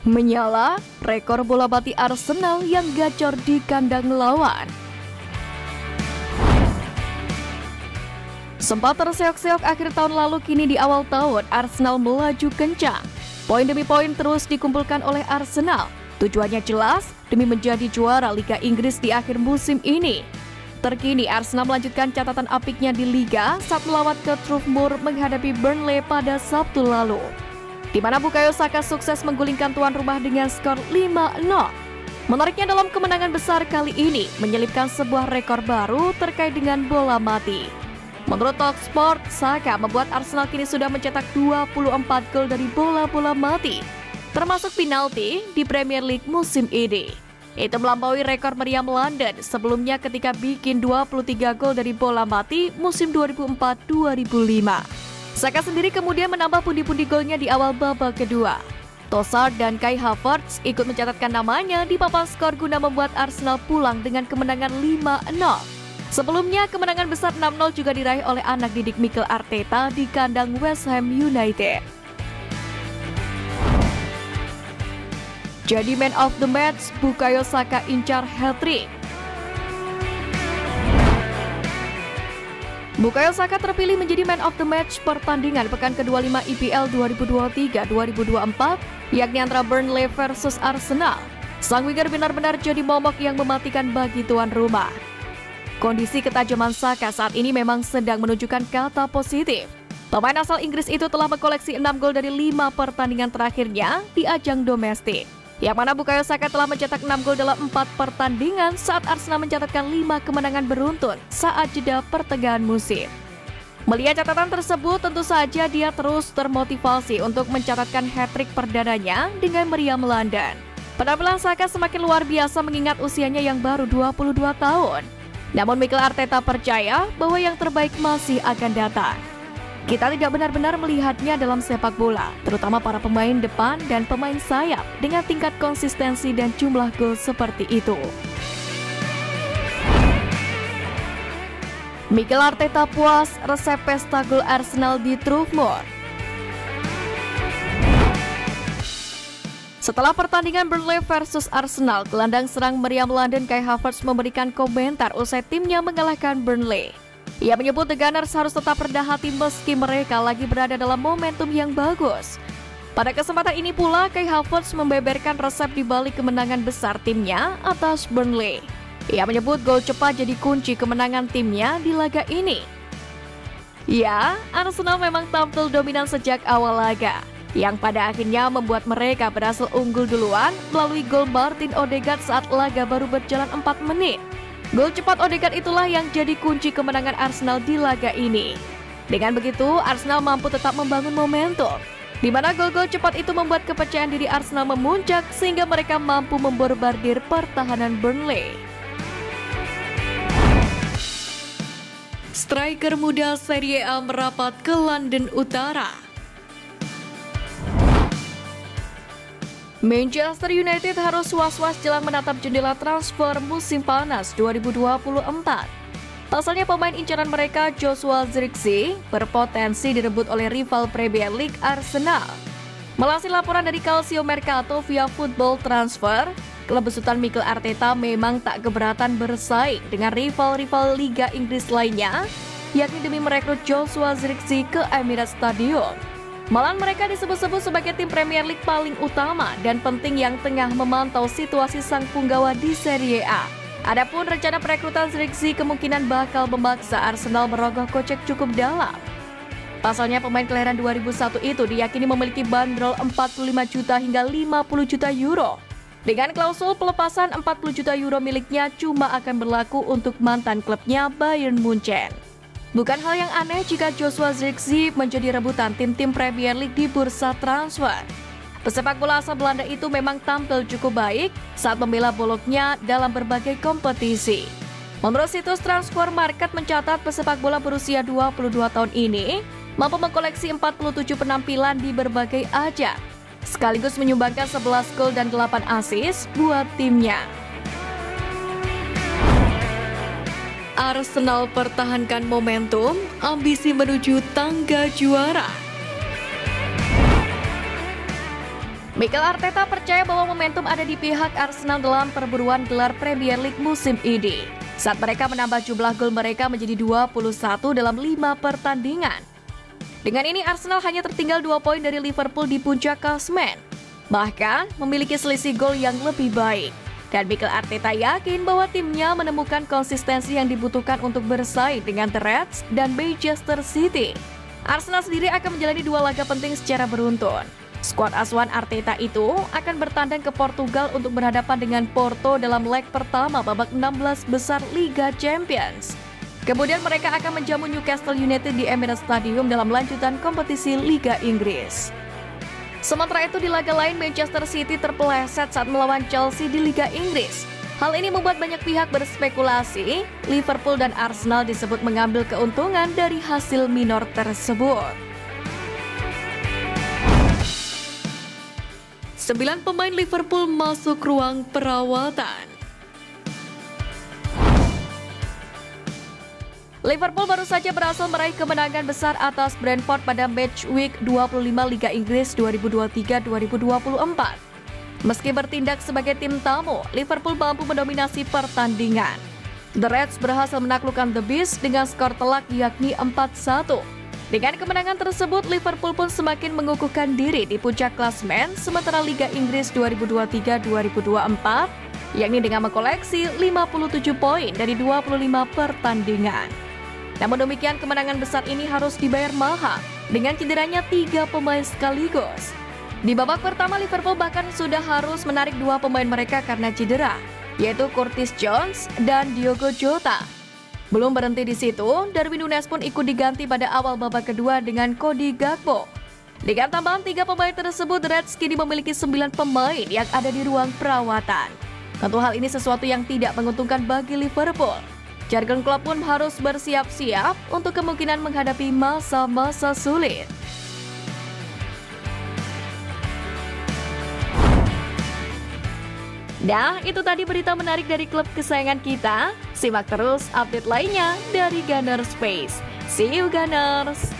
Menyala, rekor bola mati Arsenal yang gacor di kandang lawan. Sempat terseok-seok akhir tahun lalu, kini di awal tahun Arsenal melaju kencang. Poin demi poin terus dikumpulkan oleh Arsenal. Tujuannya jelas, demi menjadi juara Liga Inggris di akhir musim ini. Terkini Arsenal melanjutkan catatan apiknya di Liga saat melawat ke Turf Moor menghadapi Burnley pada Sabtu lalu, di mana Bukayo Saka sukses menggulingkan tuan rumah dengan skor 5-0. Menariknya dalam kemenangan besar kali ini menyelipkan sebuah rekor baru terkait dengan bola mati. Menurut Talksport, Saka membuat Arsenal kini sudah mencetak 24 gol dari bola-bola mati, termasuk penalti di Premier League musim ini. Itu melampaui rekor meriam London sebelumnya ketika bikin 23 gol dari bola mati musim 2004-2005. Saka sendiri kemudian menambah pundi-pundi golnya di awal babak kedua. Trossard dan Kai Havertz ikut mencatatkan namanya di papan skor guna membuat Arsenal pulang dengan kemenangan 5-0. Sebelumnya, kemenangan besar 6-0 juga diraih oleh anak didik Mikel Arteta di kandang West Ham United. Jadi man of the match, Bukayo Saka incar hat-trick. Bukayo Saka terpilih menjadi man of the match pertandingan pekan ke-25 IPL 2023-2024, yakni antara Burnley versus Arsenal. Sang winger benar-benar jadi momok yang mematikan bagi tuan rumah. Kondisi ketajaman Saka saat ini memang sedang menunjukkan kata positif. Pemain asal Inggris itu telah mengkoleksi 6 gol dari 5 pertandingan terakhirnya di ajang domestik, yang mana Bukayo Saka telah mencetak 6 gol dalam 4 pertandingan saat Arsenal mencatatkan 5 kemenangan beruntun saat jeda pertengahan musim. Melihat catatan tersebut, tentu saja dia terus termotivasi untuk mencatatkan hat-trick perdananya dengan meriam London. Penampilan Saka semakin luar biasa mengingat usianya yang baru 22 tahun. Namun Mikel Arteta percaya bahwa yang terbaik masih akan datang. Kita tidak benar-benar melihatnya dalam sepak bola, terutama para pemain depan dan pemain sayap dengan tingkat konsistensi dan jumlah gol seperti itu. Mikel Arteta puas resep pesta gol Arsenal di Turf Moor. Setelah pertandingan Burnley versus Arsenal, gelandang serang meriam London Kai Havertz memberikan komentar usai timnya mengalahkan Burnley. Ia menyebut The Gunners harus tetap rendah hati meski mereka lagi berada dalam momentum yang bagus. Pada kesempatan ini pula, Kai Havertz membeberkan resep di balik kemenangan besar timnya atas Burnley. Ia menyebut gol cepat jadi kunci kemenangan timnya di laga ini. Ya, Arsenal memang tampil dominan sejak awal laga, yang pada akhirnya membuat mereka berhasil unggul duluan melalui gol Martin Odegaard saat laga baru berjalan 4 menit. Gol cepat Odegaard itulah yang jadi kunci kemenangan Arsenal di laga ini. Dengan begitu, Arsenal mampu tetap membangun momentum, di mana gol-gol cepat itu membuat kepercayaan diri Arsenal memuncak sehingga mereka mampu memborbardir pertahanan Burnley. Striker muda Serie A merapat ke London Utara. Manchester United harus was-was jelang menatap jendela transfer musim panas 2024. Pasalnya pemain incaran mereka Joshua Zirkzee berpotensi direbut oleh rival Premier League Arsenal. Melansir laporan dari Calcio Mercato via Football Transfer, klub besutan Mikel Arteta memang tak keberatan bersaing dengan rival-rival Liga Inggris lainnya, yakni demi merekrut Joshua Zirkzee ke Emirates Stadium. Malahan mereka disebut-sebut sebagai tim Premier League paling utama dan penting yang tengah memantau situasi sang punggawa di Serie A. Adapun rencana perekrutan Zirkzee kemungkinan bakal memaksa Arsenal merogoh kocek cukup dalam. Pasalnya pemain kelahiran 2001 itu diyakini memiliki bandrol 45 juta hingga 50 juta euro. Dengan klausul pelepasan 40 juta euro miliknya cuma akan berlaku untuk mantan klubnya Bayern Munchen. Bukan hal yang aneh jika Joshua Zirkzee menjadi rebutan tim-tim Premier League di bursa transfer. Pesepak bola asal Belanda itu memang tampil cukup baik saat membela bolognya dalam berbagai kompetisi. Menurut situs Transfer Market mencatat pesepak bola berusia 22 tahun ini mampu mengkoleksi 47 penampilan di berbagai ajang, sekaligus menyumbangkan 11 gol dan 8 assist buat timnya. Arsenal pertahankan momentum, ambisi menuju tangga juara. Mikel Arteta percaya bahwa momentum ada di pihak Arsenal dalam perburuan gelar Premier League musim ini, saat mereka menambah jumlah gol mereka menjadi 21 dalam 5 pertandingan. Dengan ini Arsenal hanya tertinggal 2 poin dari Liverpool di puncak klasemen, bahkan memiliki selisih gol yang lebih baik. Dan Mikel Arteta yakin bahwa timnya menemukan konsistensi yang dibutuhkan untuk bersaing dengan The Reds dan Manchester City. Arsenal sendiri akan menjalani 2 laga penting secara beruntun. Skuad asuhan Arteta itu akan bertandang ke Portugal untuk berhadapan dengan Porto dalam leg pertama babak 16 besar Liga Champions. Kemudian mereka akan menjamu Newcastle United di Emirates Stadium dalam lanjutan kompetisi Liga Inggris. Sementara itu di laga lain Manchester City terpeleset saat melawan Chelsea di Liga Inggris. Hal ini membuat banyak pihak berspekulasi Liverpool dan Arsenal disebut mengambil keuntungan dari hasil minor tersebut. 9 pemain Liverpool masuk ruang perawatan. Liverpool baru saja berhasil meraih kemenangan besar atas Brentford pada match week 25 Liga Inggris 2023-2024. Meski bertindak sebagai tim tamu, Liverpool mampu mendominasi pertandingan. The Reds berhasil menaklukkan The Bees dengan skor telak yakni 4-1. Dengan kemenangan tersebut, Liverpool pun semakin mengukuhkan diri di puncak klasemen sementara Liga Inggris 2023-2024, yakni dengan mengkoleksi 57 poin dari 25 pertandingan. Namun demikian, kemenangan besar ini harus dibayar mahal dengan cederanya 3 pemain sekaligus. Di babak pertama, Liverpool bahkan sudah harus menarik 2 pemain mereka karena cedera, yaitu Curtis Jones dan Diogo Jota. Belum berhenti di situ, Darwin Núñez pun ikut diganti pada awal babak kedua dengan Cody Gakpo. Dengan tambahan 3 pemain tersebut, Reds kini memiliki 9 pemain yang ada di ruang perawatan. Tentu hal ini sesuatu yang tidak menguntungkan bagi Liverpool. Jurgen Klopp pun harus bersiap-siap untuk kemungkinan menghadapi masa-masa sulit. Nah, itu tadi berita menarik dari klub kesayangan kita. Simak terus update lainnya dari Gunners Space. See you Gunners!